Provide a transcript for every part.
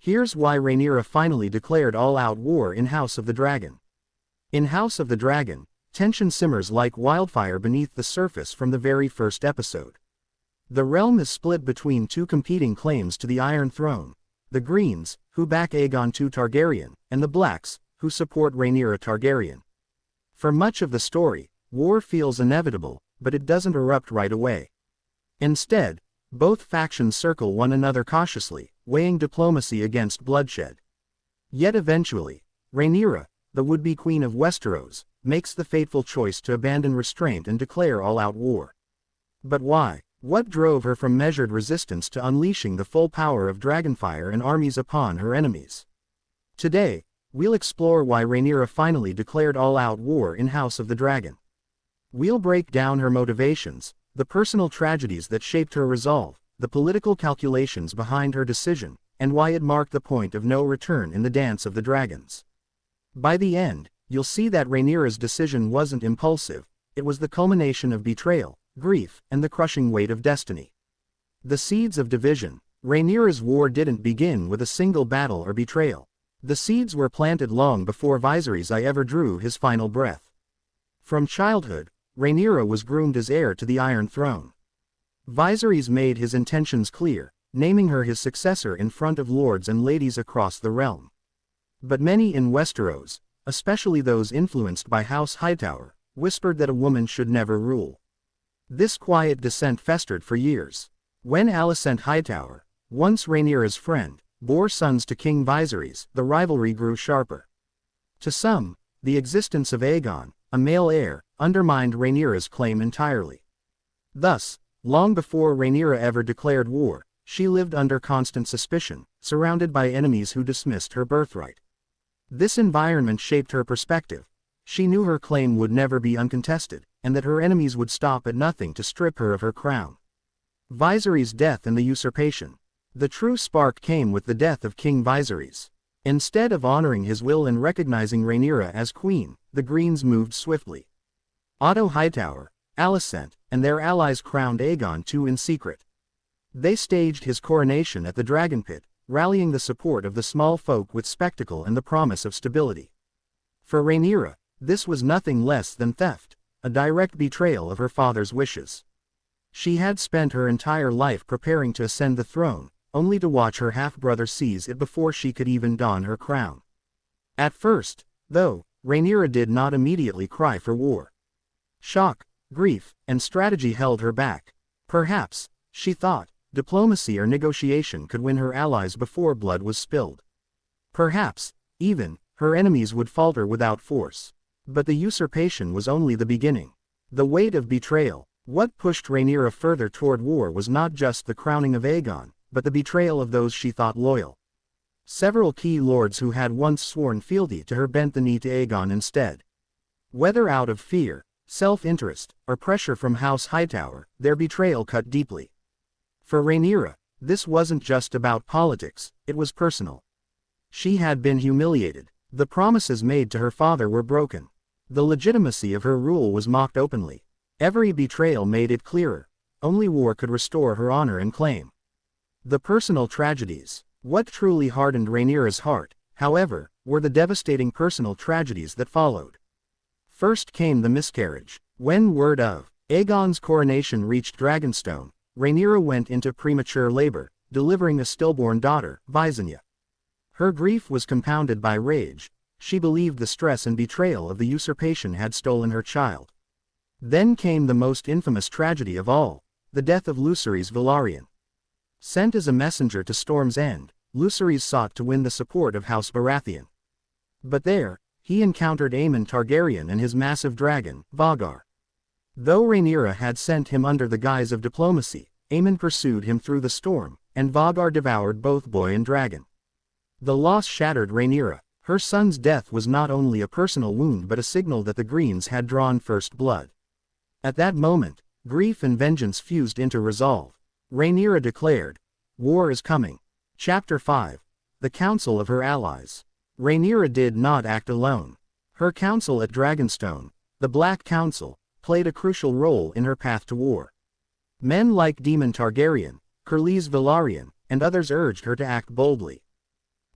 Here's why Rhaenyra finally declared all-out war in House of the Dragon. In House of the Dragon, tension simmers like wildfire beneath the surface from the very first episode. The realm is split between two competing claims to the Iron Throne: the Greens, who back Aegon II Targaryen, and the Blacks, who support Rhaenyra Targaryen. For much of the story, war feels inevitable, but it doesn't erupt right away. Instead, both factions circle one another cautiously, weighing diplomacy against bloodshed. Yet eventually, Rhaenyra, the would-be queen of Westeros, makes the fateful choice to abandon restraint and declare all-out war. But why? What drove her from measured resistance to unleashing the full power of dragonfire and armies upon her enemies? Today, we'll explore why Rhaenyra finally declared all-out war in House of the Dragon. We'll break down her motivations, the personal tragedies that shaped her resolve, the political calculations behind her decision, and why it marked the point of no return in the Dance of the Dragons. By the end, you'll see that Rhaenyra's decision wasn't impulsive, it was the culmination of betrayal, grief, and the crushing weight of destiny. The seeds of division. Rhaenyra's war didn't begin with a single battle or betrayal. The seeds were planted long before Viserys I ever drew his final breath. From childhood, Rhaenyra was groomed as heir to the Iron Throne. Viserys made his intentions clear, naming her his successor in front of lords and ladies across the realm. But many in Westeros, especially those influenced by House Hightower, whispered that a woman should never rule. This quiet dissent festered for years. When Alicent Hightower, once Rhaenyra's friend, bore sons to King Viserys, the rivalry grew sharper. To some, the existence of Aegon, a male heir, undermined Rhaenyra's claim entirely. Thus, long before Rhaenyra ever declared war, she lived under constant suspicion, surrounded by enemies who dismissed her birthright. This environment shaped her perspective. She knew her claim would never be uncontested, and that her enemies would stop at nothing to strip her of her crown. Viserys' death and the usurpation. The true spark came with the death of King Viserys. Instead of honoring his will and recognizing Rhaenyra as queen, the Greens moved swiftly. Otto Hightower, Alicent, and their allies crowned Aegon II in secret. They staged his coronation at the Dragon Pit, rallying the support of the small folk with spectacle and the promise of stability. For Rhaenyra, this was nothing less than theft, a direct betrayal of her father's wishes. She had spent her entire life preparing to ascend the throne, only to watch her half-brother seize it before she could even don her crown. At first, though, Rhaenyra did not immediately cry for war. Shock, grief, and strategy held her back. Perhaps, she thought, diplomacy or negotiation could win her allies before blood was spilled. Perhaps, even, her enemies would falter without force. But the usurpation was only the beginning. The weight of betrayal. What pushed Rhaenyra further toward war was not just the crowning of Aegon, but the betrayal of those she thought loyal. Several key lords who had once sworn fealty to her bent the knee to Aegon instead. Whether out of fear, self-interest, or pressure from House Hightower, their betrayal cut deeply. For Rhaenyra, this wasn't just about politics, it was personal. She had been humiliated. The promises made to her father were broken. The legitimacy of her rule was mocked openly. Every betrayal made it clearer. Only war could restore her honor and claim. The personal tragedies. What truly hardened Rhaenyra's heart, however, were the devastating personal tragedies that followed. First came the miscarriage. When word of Aegon's coronation reached Dragonstone, Rhaenyra went into premature labor, delivering a stillborn daughter, Visenya. Her grief was compounded by rage. She believed the stress and betrayal of the usurpation had stolen her child. Then came the most infamous tragedy of all, the death of Lucerys Velaryon. Sent as a messenger to Storm's End, Lucerys sought to win the support of House Baratheon. But there, he encountered Aemon Targaryen and his massive dragon, Vhagar. Though Rhaenyra had sent him under the guise of diplomacy, Aemon pursued him through the storm, and Vhagar devoured both boy and dragon. The loss shattered Rhaenyra. Her son's death was not only a personal wound but a signal that the Greens had drawn first blood. At that moment, grief and vengeance fused into resolve. Rhaenyra declared, "War is coming." Chapter 5. The Council of Her Allies. Rhaenyra did not act alone. Her council at Dragonstone, the Black Council, played a crucial role in her path to war. Men like Daemon Targaryen, Corlys Velaryon, and others urged her to act boldly.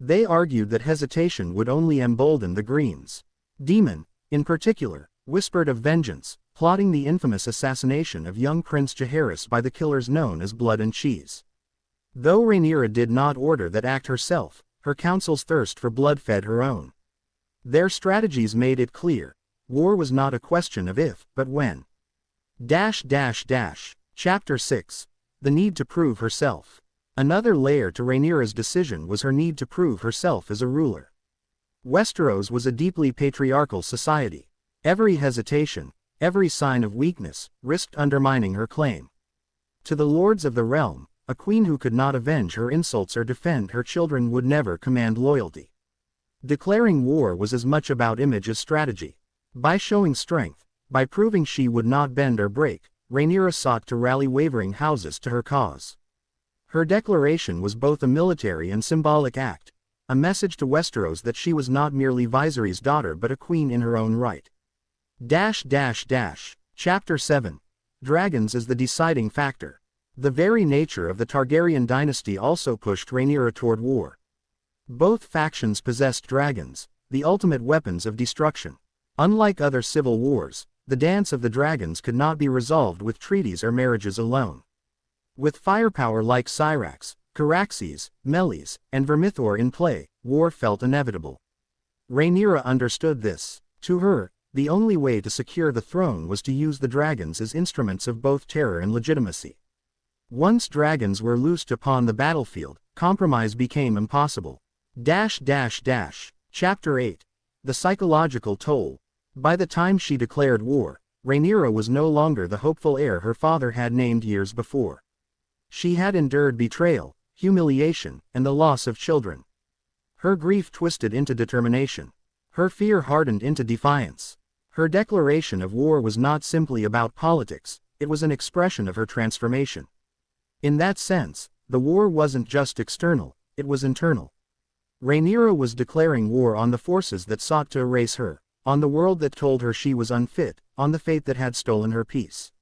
They argued that hesitation would only embolden the Greens. Daemon, in particular, whispered of vengeance, plotting the infamous assassination of young Prince Jaehaerys by the killers known as Blood and Cheese. Though Rhaenyra did not order that act herself, her council's thirst for blood fed her own. Their strategies made it clear, war was not a question of if, but when. Chapter 6. The Need to Prove Herself. Another layer to Rhaenyra's decision was her need to prove herself as a ruler. Westeros was a deeply patriarchal society. Every hesitation, every sign of weakness, risked undermining her claim. To the lords of the realm, a queen who could not avenge her insults or defend her children would never command loyalty. Declaring war was as much about image as strategy. By showing strength, by proving she would not bend or break, Rhaenyra sought to rally wavering houses to her cause. Her declaration was both a military and symbolic act, a message to Westeros that she was not merely Viserys' daughter but a queen in her own right. Chapter 7. Dragons as the deciding factor. The very nature of the Targaryen dynasty also pushed Rhaenyra toward war. Both factions possessed dragons, the ultimate weapons of destruction. Unlike other civil wars, the dance of the dragons could not be resolved with treaties or marriages alone. With firepower like Syrax, Caraxes, Melis, and Vermithor in play, war felt inevitable. Rhaenyra understood this. To her, the only way to secure the throne was to use the dragons as instruments of both terror and legitimacy. Once dragons were loosed upon the battlefield, compromise became impossible. Chapter 8. The Psychological Toll. By the time she declared war, Rhaenyra was no longer the hopeful heir her father had named years before. She had endured betrayal, humiliation, and the loss of children. Her grief twisted into determination. Her fear hardened into defiance. Her declaration of war was not simply about politics, it was an expression of her transformation. In that sense, the war wasn't just external, it was internal. Rhaenyra was declaring war on the forces that sought to erase her, on the world that told her she was unfit, on the fate that had stolen her peace.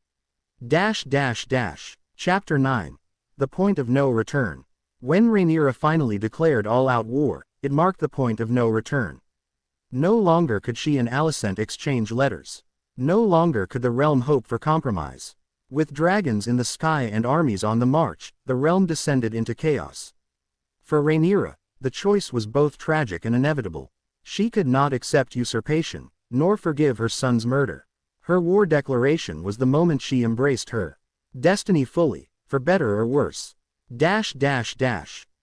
Chapter 9. The Point of No Return. When Rhaenyra finally declared all-out war, it marked the point of no return. No longer could she and Alicent exchange letters. No longer could the realm hope for compromise. With dragons in the sky and armies on the march, the realm descended into chaos. For Rhaenyra, the choice was both tragic and inevitable. She could not accept usurpation, nor forgive her son's murder. Her war declaration was the moment she embraced her destiny fully, for better or worse.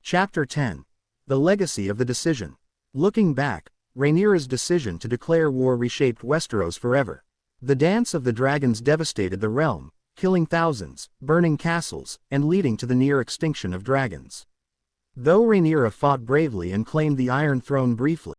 Chapter 10. The Legacy of the Decision. Looking back, Rhaenyra's decision to declare war reshaped Westeros forever. The dance of the dragons devastated the realm, killing thousands, burning castles, and leading to the near extinction of dragons. Though Rhaenyra fought bravely and claimed the Iron Throne briefly,